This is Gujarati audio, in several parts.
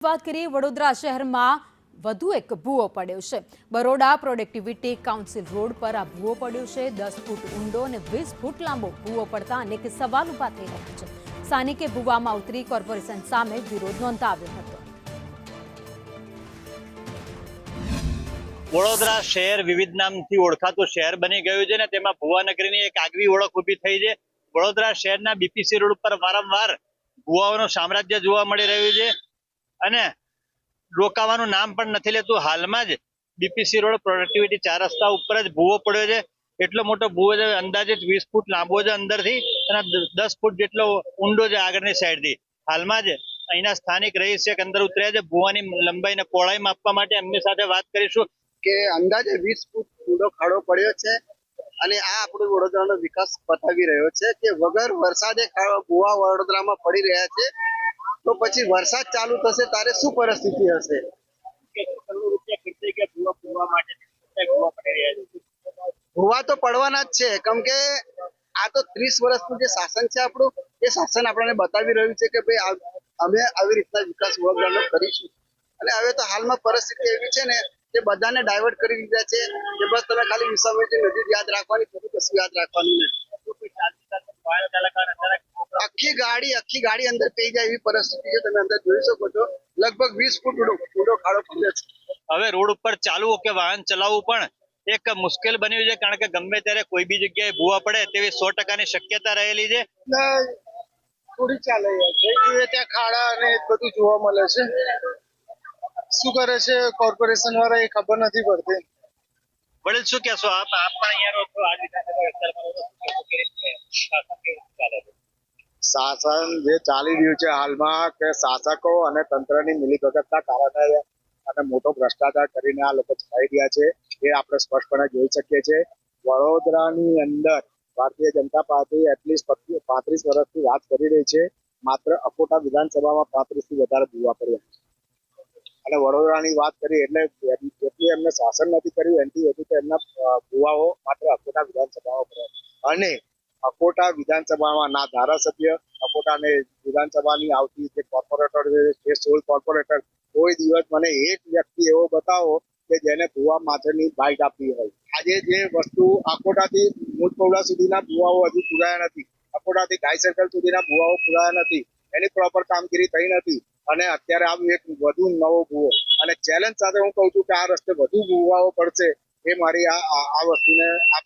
વાત કરીએ વડોદરા શહેરમાં વધુ એક ભૂવો પડ્યો છે। બરોડા પ્રોડક્ટિવિટી કાઉન્સિલ રોડ પર આ ભૂવો પડ્યો છે। 10 ફૂટ ઊંડો અને 20 ફૂટ લાંબો ભૂવો પડતા અનેક સવાલ ઊભા થઈ રહ્યા છે। સ્થાનિકે ભૂવામાં ઉતરી કોર્પોરેશન સામે વિરોધ નોંધાવ્યો હતો। વડોદરા શહેર વિવિધ નામથી ઓળખાતું શહેર બની ગયું છે ને તેમાં ભુવાનગરીની એક આગવી ઓળખ ઊભી થઈ છે। વડોદરા શહેરના બીપીસી રોડ ઉપર વારંવાર ભુવાઓનું સામ્રાજ્ય જોવા મળી રહ્યું છે અને રોકાવાનું નામ પણ નથી લેતું। હાલમાં જ બીપીસી રોડ પ્રોડક્ટિવિટી 4 રસ્તા ઉપર જ ભૂવો પડ્યો છે। એટલો મોટો ભૂવો છે, અંદાજિત 20 ફૂટ લાંબો છે અંદરથી અને 10 ફૂટ જેટલો ઊંડો છે આગળની સાઈડથી। હાલમાં જ અહીંના સ્થાનિક રહીશ અંદર ઉતર્યા છે ભૂવાની લંબાઈ અને પહોળાઈ માપવા માટે। એમની સાથે વાત કરીશું કે અંદાજે 20 ફૂટ ઊંડો ખાડો પડ્યો છે અને આ આપણો વડોદરાનો વિકાસ બતાવી રહ્યો છે કે વગર વરસાદે ભૂવા વડોદરામાં પડી રહ્યા છે, તો પછી વરસાદ ચાલુ થશે ત્યારે શું પરિસ્થિતિ હશે। ભૂવા તો પડવાના જ છે, કેમ કે આ તો 30 વર્ષનું જે શાસન છે આપણું, એ શાસન આપણને બતાવી રહ્યું છે કે ભાઈ અમે આવી રીતના વિકાસ વડોદરાનો કરીશું। અને હવે તો હાલમાં પરિસ્થિતિ એવી છે ને કે બધાને ડાયવર્ટ કરી દીધા છે કે બસ તમે ખાલી વિસાવટી નદી યાદ રાખવાની, બીજું કશું યાદ રાખવાનું નહીં। આખી ગાડી અંદર પી જાય એવી પરિસ્થિતિ છે। તમે અંદર જોઈ શકો છો, લગભગ 20 ફૂટ ઊંડો ખાડો પડ્યો છે। હવે રોડ ઉપર ચાલવું કે વાહન ચલાવવું પણ એક મુશ્કેલ બન્યું છે, કારણ કે ગમે ત્યારે કોઈ બી જગ્યાએ ભૂવા પડે તેવી 100% શક્યતા રહેલી છે। થોડી ચાલે છે, ત્યાં ખાડા અને બધું જોવા મળે છે। શું કરે છે કોર્પોરેશન વાળા એ ખબર નથી પડતી। વડીલ શું કહેશો આપ પણ અહીંયા રહો છો, આ શાસન જે ચાલી રહ્યું છે હાલમાં કે શાસકો અને તંત્રની મિલીભગતના કારણે અને મોટો ભ્રષ્ટાચાર કરીને આ લોકો ચલાવી રહ્યા છે, એ આપણે સ્પષ્ટપણે જોઈ શકીએ છીએ। વડોદરાની અંદર ભારતીય જનતા પાર્ટી એટલીસ્ટ 35 વર્ષથી રાજ કરી રહી છે, માત્ર અકોટા વિધાનસભામાં 35 થી વધારે ભૂવા પડ્યા છે। અને વડોદરાની વાત કરી એટલે જેટલું એમને શાસન નથી કર્યું એનાથી વધુ તો એમના ભૂવાઓ માત્ર અકોટા વિધાનસભામાં પડ્યા। અને અકોટા વિધાનસભામાં ના ધારાસભ્ય, અકોટાને વિધાનસભાની આવતી જે કોર્પોરેટર છે, 16 કોર્પોરેટર, કોઈ દિવસ મને એક વ્યક્તિ એવો બતાવો કે જેને ભૂવા માથેની બાઇટ આપી હોય। આજે જે વસ્તુ અકોટાથી મુજપોવડા સુધીના ભૂવાઓ હજુ પુરાયા નથી, અકોટાથી ગાય સર્કલ સુધીના ભૂવાઓ પુરાયા નથી, એની પ્રોપર કામગીરી થઈ નથી। અને અત્યારે આવું એક વધુ નવો ભૂવો અને ચેલેન્જ સાથે હું કહું છું કે આ રસ્તે વધુ ભૂવાઓ પડશે, એ મારી આ વસ્તુને આપ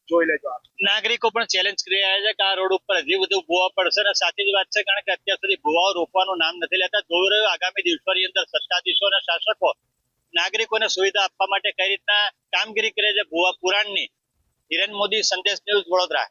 જોઈ લેજો। નાગરિકો પણ ચેલેન્જ કરી રહ્યા છે કે આ રોડ ઉપર હજી વધુ ભૂવા પડશે અને સાચી જ વાત છે, કારણ કે અત્યાર સુધી ભૂવાઓ રોકવાનું નામ નથી લેતા। જોઈ રહ્યું આગામી દિવસોની અંદર સત્તાધીશો અને શાસકો નાગરિકોને સુવિધા આપવા માટે કઈ રીતના કામગીરી કરે છે ભૂવા પુરાણની। હિરેન મોદી, સંદેશ ન્યૂઝ, વડોદરા।